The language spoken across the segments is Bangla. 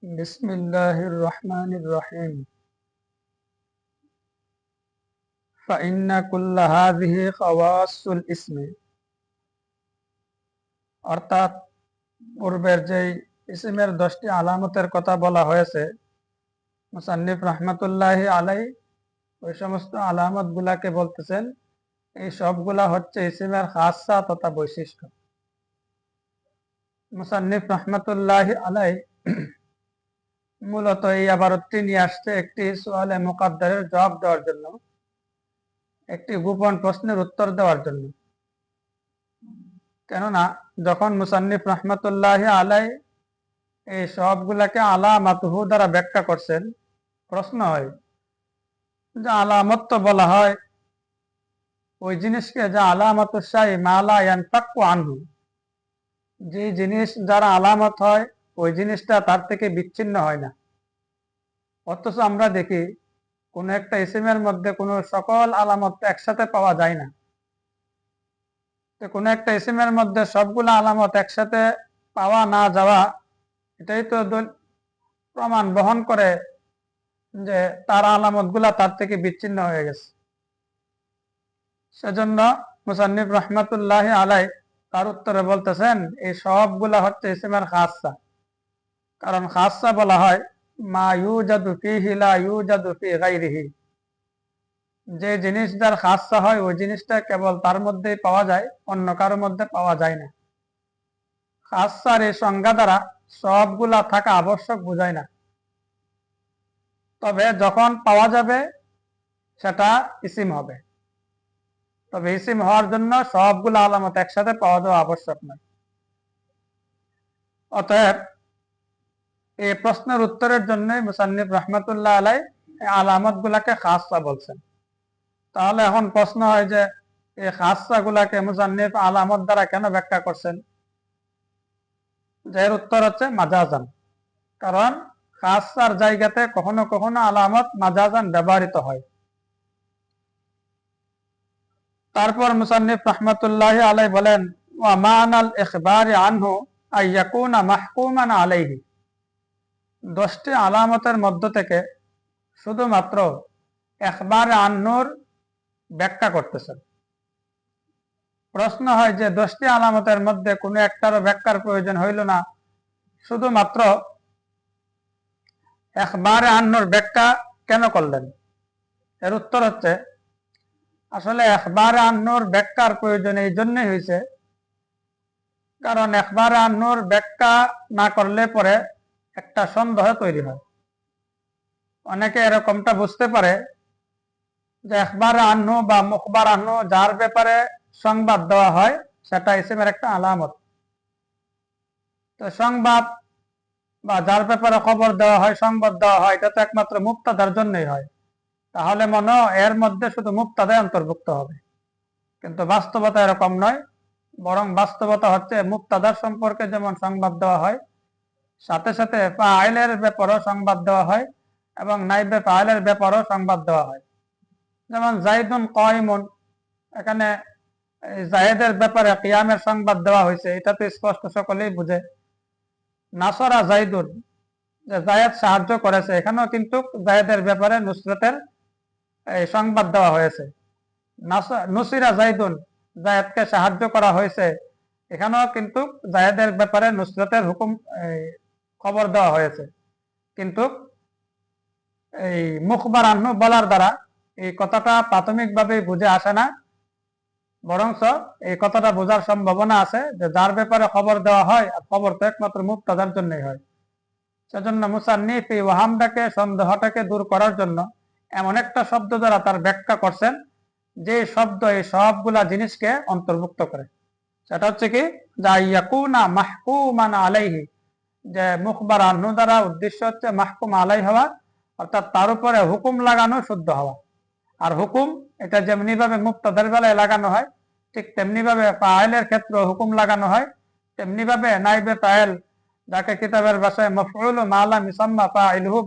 بسم الله الرحمن الرحيم فإن كل هذه خواص الاسم অর্থাৎ পূর্বের যেই ইসমের 10টি আলামতের কথা বলা হয়েছে মুসান্নিফ রাহমাতুল্লাহি আলাই ওই সমস্ত আলামত গুলাকে বলতেছেন এই সবগুলা হচ্ছে ইসমের খাসা তথা বৈশিষ্ট্য। মুসান্নিফ রাহমাতুল্লাহি আলাই মূলত এই আবারতটি নিয়ে আসছে একটি সুআলে মুকাদ্দারের জবাব দেওয়ার জন্য, একটি গোপন প্রশ্নের উত্তর দেওয়ার জন্য। কেননা যখন মুসান্নিফ রাহমাতুল্লাহি আলাই এই সবগুলাকে আলামাতুহু দ্বারা ব্যাখ্যা করছেন, প্রশ্ন হয় যে আলামত তো বলা হয় ওই জিনিসকে যা আলামাতুশ শাই মা লা ইয়ানফাকু আনহু, যে জিনিস যারা আলামত হয় ওই জিনিসটা তার থেকে বিচ্ছিন্ন হয় না। অথচ আমরা দেখি কোন একটা ইসমের মধ্যে কোন সকল আলামত একসাথে পাওয়া যায় না। তো কোন একটা ইসমের মধ্যে সবগুলা আলামত একসাথে পাওয়া না যাওয়া, এটাই তো প্রমাণ বহন করে যে তার আলামত গুলা তার থেকে বিচ্ছিন্ন হয়ে গেছে। সেজন্য মুসান্নিফ রাহমাতুল্লাহি আলাই তার উত্তরে বলতেছেন এই সবগুলা হচ্ছে ইসমের খাসা। কারণ খাসা বলা হয় মা ইউজাদু ফিহি লা ইউজাদু ফি গায়রিহি, যে জিনিস যার খাসা হয় ওই জিনিসটা কেবল তার মধ্যেই পাওয়া যায়, অন্য কারোর মধ্যে পাওয়া যায় না। খাসার এই সংজ্ঞা দ্বারা সবগুলা থাকা আবশ্যক বোঝায় না, তবে যখন পাওয়া যাবে সেটা ইসিম হবে। তবে ইসিম হওয়ার জন্য সবগুলো আলামত একসাথে পাওয়া যাওয়া আবশ্যক নয়। অতএব এই প্রশ্নের উত্তরের জন্য মুসান্নিফ রাহমাতুল্লাহ আলাই আলামত গুলাকে খাসা বলছেন। তাহলে এখন প্রশ্ন হয় যে এই খাসা গুলাকে মুসান্নিফ আলামত দ্বারা কেন ব্যাখ্যা করছেন? এর উত্তর হচ্ছে মাজাজান। কারণ খাসার জায়গাতে কখনো কখনো আলামত মাজাজান ব্যবহৃত হয়। তারপর মুসান্নিফ রাহমাতুল্লাহি আলাই বলেন ওয়া মানাল ইখবারি আনহু আইয়াকুনা মাহকুমান আলাইহি, 10টি আলামতের মধ্য থেকে শুধুমাত্র ইখবারে আনহুর ব্যাখ্যা করতেছেন। প্রশ্ন হয় যে 10টি আলামতের মধ্যে কোনো একটারও ব্যাখ্যার প্রয়োজন হইল না, শুধুমাত্র ইখবারে আনহুর ব্যাখ্যা কেন করলেন? এর উত্তর হচ্ছে আসলে ইখবারে আনহুর ব্যাখ্যার প্রয়োজন এই জন্যই হয়েছে কারণ ইখবারে আনহুর ব্যাখ্যা না করলে পরে একটা সন্দেহ তৈরি হয়। অনেকে এরকমটা বুঝতে পারে যে ইখবারে আনহু বা মুখবার আনহু যার ব্যাপারে সংবাদ দেওয়া হয় সেটা ইসমের একটা আলামত। তো সংবাদ বা যার ব্যাপারে খবর দেওয়া হয়, সংবাদ দেওয়া হয়, এটা তো একমাত্র মুবতাদার জন্যই হয়। তাহলে মনে এর মধ্যে শুধু মুবতাদাই অন্তর্ভুক্ত হবে, কিন্তু বাস্তবতা এরকম নয়। বরং বাস্তবতা হচ্ছে মুবতাদার সম্পর্কে যেমন সংবাদ দেওয়া হয়, সাথে সাথে ফাইলের ব্যাপারেও সংবাদ দেওয়া হয় এবং নাইবে ফাইলের ব্যাপারেও সংবাদ দেওয়া হয়। যেমন জাইদুন কায়িমুন, এখানে জায়েদের ব্যাপারে কিয়ামের সংবাদ দেওয়া হয়েছে, এটা তো স্পষ্ট সকলেই বুঝে। নাসরা জাইদুন, যে জায়েদ সাহায্য করেছে, এখানেও কিন্তু জায়েদের ব্যাপারে নুসরতের সংবাদ দেওয়া হয়েছে। নুসিরা জাইদুন, জায়েদকে সাহায্য করা হয়েছে, এখানেও কিন্তু জায়েদের ব্যাপারে নুসরতের হুকুম খবর দেওয়া হয়েছে। কিন্তু এই মুখবার আনহু বলার দ্বারা এই কথাটা প্রাথমিকভাবে বুঝে আসে না, বরঞ্চ এই কথাটা বোঝার সম্ভাবনা আছে যে যার ব্যাপারে খবর দেওয়া হয়, আর খবর তো একমাত্র মুবতাদার জন্যই হয়। সেজন্য মুসান্নিফ এই ওয়াহামটাকে, সন্দেহটাকে দূর করার জন্য এমন একটা শব্দ দ্বারা তার ব্যাখ্যা করছেন যে শব্দ এই সবগুলা জিনিসকে অন্তর্ভুক্ত করে। সেটা হচ্ছে কি, যা ইয়াকুনা মাহকুমান আলাইহি, যে মুখবার আনহু দ্বারা উদ্দেশ্য হচ্ছে মাহকুম আলাই হওয়া, অর্থাৎ তার উপরে হুকুম লাগানো, শুদ্ধ হওয়া। আর হুকুম এটা যেমনি ভাবে মুবতাদার বেলায় লাগানো হয়, ঠিক তেমনি ভাবে ফাইলের ক্ষেত্রে হুকুম লাগানো হয়, তেমনি ভাবে নাইবে ফাইল, যাকে কিতাবের ভাষায় মাফউল মা লা মুসাম্মা ফাইলুহু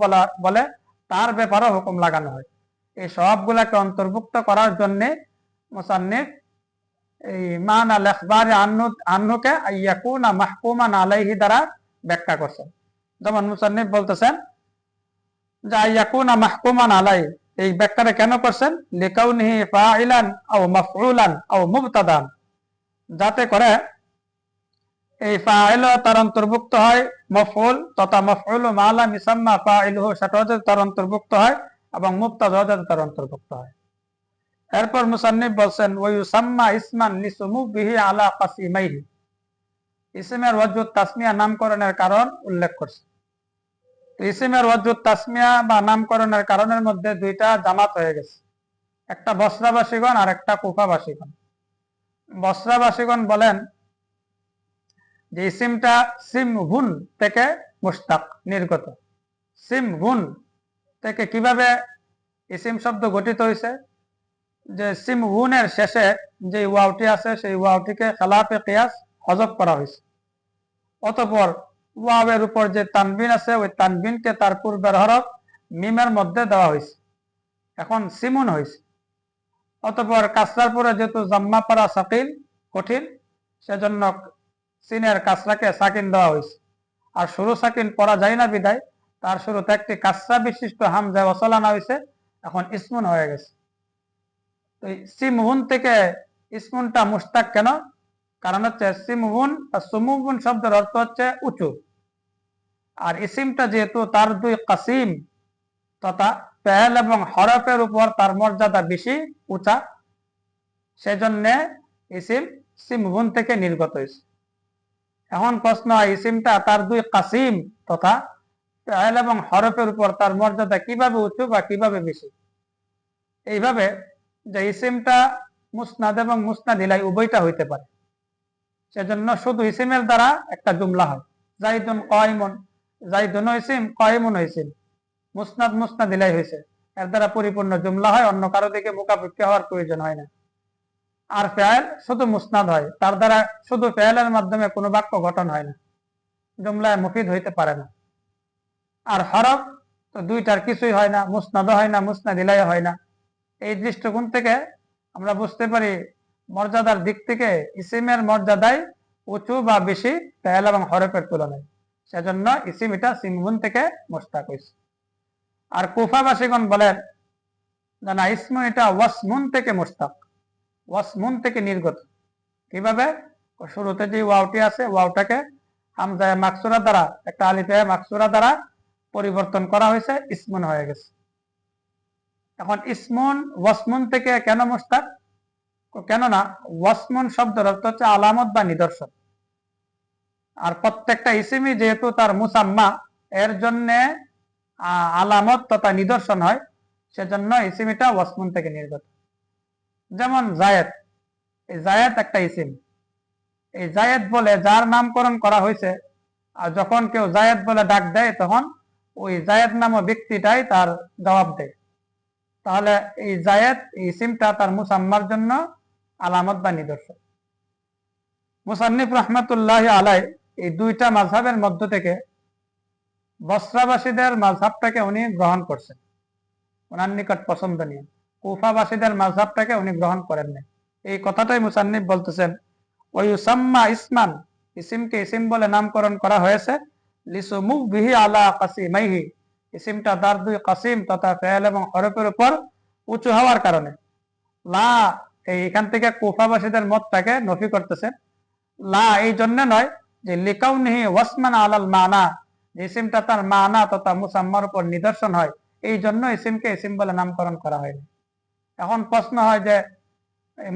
বলে, তার ব্যাপারে হুকুম লাগানো হয়। এই সবগুলাকে অন্তর্ভুক্ত করার জন্য মুসান্নিফ এই মানা ইখবারে আনহুকে ইয়াকুনা মাহকুমান আলাইহি দ্বারা ব্যাখ্যা করছেন। যেমন মুসান্নিফ বলতেছেন যে ইয়াকুনা মাহকুমান আলাই, এই ব্যাখ্যাটা কেন করছেন, লিকাউনিহি ফাইলান আও মাফউলান আও মুবতাদান, যাতে করে এই ফাইল তার অন্তর্ভুক্ত হয় মফউল তথা মফউল মা লা মিসাম্মা ফাইলুহু সেটাও যাতে তার অন্তর্ভুক্ত হয় এবং মুবতাদাও যাতে তার অন্তর্ভুক্ত হয়। এরপর মুসান্নিফ বলছেন ওয়া ইউসাম্মা ইসমান লিসুমুবিহি আলা কাসিমাইহি, ইসমের ওয়াজুদ তাসমিয়া নামকরণের কারণ উল্লেখ করছে। ইসমের ওয়াজুদ তাসমিয়া বা নামকরণের কারণের মধ্যে দুইটা জামাত হয়ে গেছে, একটা বসরাবাসীগণ আর একটা কুফাবাসীগণ। বসরাবাসীগণ বলেন যে ইসিমটা সিমহুন থেকে মুশতাক নির্গত। সিমহুন থেকে কিভাবে ইসিম শব্দ গঠিত হয়েছে, যে সিমহুনের শেষে যে ওয়াওটি আছে সেই ওয়াওটিকে খেলাফে কিয়াস হযফ করা হয়েছে, অতঃপর ওয়াওয়ের উপর যে তানবিন আছে ওই তানবিনকে তার পূর্বের হরফ মিমের মধ্যে দেওয়া হয়েছে, এখন সিমুন হয়েছে। অতঃপর কাসরার পরে যেহেতু জাম্মা পড়া সাকিল কঠিন, সেজন্য সিনের কাসরাকে সাকিন দেওয়া হয়েছে। আর শুরু সাকিন পড়া যায় না বিদায় তার শুরুতে একটি কাসরা বিশিষ্ট হামজা ওয়াসল আনা হয়েছে, এখন ইসমুন হয়ে গেছে। তো সিমহুন থেকে ইসমুনটা মুশতাক কেন, কারণ হচ্ছে সিমহুন বা সুমুহুন শব্দের অর্থ হচ্ছে উঁচু, আর ইসিমটা যেহেতু তার দুই কাসিম তথা ফেল এবং হরফের উপর তার মর্যাদা বেশি উঁচা, সেজন্য ইসিম সিমহুন থেকে নির্গত হয়েছে। এখন প্রশ্ন হয় ইসিমটা তার দুই কাসিম তথা ফেল এবং হরফের উপর তার মর্যাদা কিভাবে উঁচু বা কিভাবে বেশি। এইভাবে যে ইসিমটা মুসনাদ এবং মুসনাদ ইলাই উভয়টা হইতে পারে, সেজন্য শুধু ইসিমের দ্বারা একটা জুমলা হয়, জাইদুন কায়িমুন, জাইদুন ইসিম কায়িমুন ইসিম, মুসনাদ মুসনাদ ইলাই হয়েছে, এর দ্বারা পরিপূর্ণ জুমলা হয়, অন্য কারো দিকে মুখাপেক্ষি হওয়ার প্রয়োজন হয় না। আর ফেল শুধু মুসনাদ হয়, তার দ্বারা শুধু ফেলের মাধ্যমে কোনো বাক্য গঠন হয় না, জুমলায় মুফিদ হইতে পারে না। আর হরফ তো দুইটার কিছুই হয় না, মুসনাদও হয় না মুসনাদ ইলাই হয় না। এই দৃষ্টিকোণ থেকে আমরা বুঝতে পারি মর্যাদার দিক থেকে ইসিমের মর্যাদায় উঁচু বা বেশি ফেল এবং হরফের তুলনায়, সেজন্য ইসিম এটা সিমহুন থেকে মুশতাক হয়েছে। আর কুফাবাসীগণ বলেন না, ইসমু এটা ওয়াসমুন থেকে মুশতাক, ওয়াসমুন থেকে নির্গত। কিভাবে, শুরুতে যে ওয়াওটি আছে ওয়াওটাকে হামজা মাকসুরা দ্বারা একটা আলিফে মাকসুরা দ্বারা পরিবর্তন করা হয়েছে, ইসমুন হয়ে গেছে। এখন ইসমুন ওয়াসমুন থেকে কেন মুশতাক, কেননা ওয়াসমুন শব্দের অর্থ হচ্ছে আলামত বা নিদর্শন, আর প্রত্যেকটা ইসিমই যেহেতু তার মুসাম্মা এর জন্য আলামত তথা নিদর্শন হয়, সেজন্য ইসিমিটা ওয়াসমুন থেকে নির্গত। যেমন জায়েদ, এই জায়েদ একটা ইসিম, এই জায়েদ বলে যার নামকরণ করা হয়েছে, আর যখন কেউ জায়েদ বলে ডাক দেয় তখন ওই জায়েদ নামক ব্যক্তিটাই তার জবাব দেয়। তাহলে এই জায়েদ এই ইসিমটা তার মুসাম্মার জন্য আলামত বা নিদর্শন। মুসান্নিফ রহমাতুল্লাহ আলাই এই দুইটা মাযহাবের মধ্য থেকে বসরাবাসীদের মাযহাবটাকে উনি গ্রহণ করছেন, ওনার নিকট পছন্দনীয়। কুফাবাসীদের মাযহাবটাকে উনি গ্রহণ করেন না। এই কথাটাই মুসান্নিফ বলতেছেন ওয়া ইউসাম্মা ইসমান, ইসিমকে ইসিম বলে নামকরণ করা হয়েছে, লিসুমুবিহি আলা কাসিমাইহি, ইসিমটা তার দুই কাসিম তথা ফেল এবং হরফের উপর উঁচু হওয়ার কারণে। লা, এইখান থেকে কুফাবাসীদের মতটাকে নফি করতেছে। লা এই জন্য নয় যে লিকাউনিহি ওয়াসমান আলাল মানা, যে ইসিমটা তার মানা তথা মুসাম্মার উপর নিদর্শন হয়, এই জন্য ইসিমকে ইসিম বলে নামকরণ করা হয়নি। এখন প্রশ্ন হয় যে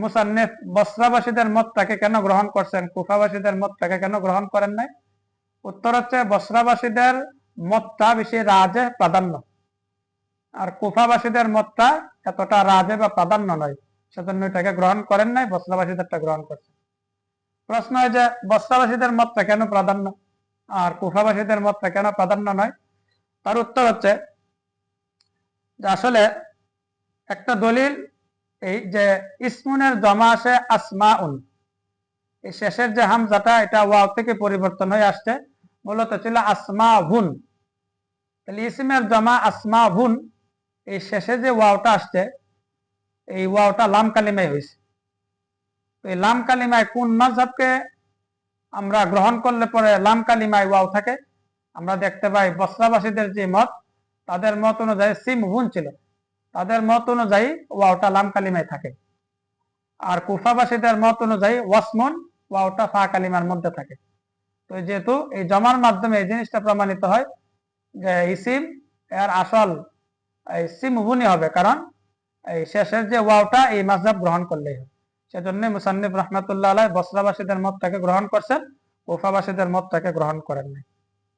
মুসান্নিফ বসরাবাসীদের মতটাকে কেন গ্রহণ করছেন, কুফাবাসীদের মতটাকে কেন গ্রহণ করেন নাই? উত্তর হচ্ছে বসরাবাসীদের মতটা বেশি রাজে প্রাধান্য, আর কুফাবাসীদের মতটা এতটা রাজে বা প্রাধান্য নয়, সেজন্য এটাকে গ্রহণ করেন নাই, বসরাবাসীদেরটা গ্রহণ করছেন। প্রশ্ন হয় যে বসরাবাসীদের মতটা কেন প্রাধান্য আর কুফাবাসীদের মতটা কেন প্রাধান্য নয়? তার উত্তর হচ্ছে যে আসলে একটা দলিল এই যে ইসমুনের জমা আসে আসমাউন, এই শেষের যে হামজাটা এটা ওয়াও থেকে পরিবর্তন হয়ে আসছে, মূলত ছিল আসমাউন। তাহলে ইসমের জমা আসমাউন, এই শেষে যে ওয়াওটা আসছে এই ওয়াওটা লাম কালিমায় হয়েছে। এই লাম কালিমায় কোন মাযহাবকে আমরা গ্রহণ করলে পরে লাম কালিমায় ওয়াও থাকে, আমরা দেখতে পাই বসরাবাসীদের যে মত, তাদের মত অনুযায়ী সিম হুন ছিল, তাদের মত অনুযায়ী ওয়াওটা লাম কালিমায় থাকে। আর কুফাবাসীদের মত অনুযায়ী ওয়াসমুন ওয়াওটা ফা কালিমার মধ্যে থাকে। তো যেহেতু এই জমার মাধ্যমে এই জিনিসটা প্রমাণিত হয় যে ইসিম এর আসল এই সিম হুনি হবে, কারণ এই শেষের যে ওয়াওটা এই মাযহাব গ্রহণ করলেই হয়। সেজন্য মুসান্নিফ রাহমাতুল্লাহ আলাইহি বসরাবাসীদের মতটাকে গ্রহণ করছেন, কুফাবাসীদের মতটাকে গ্রহণ করেন নাই।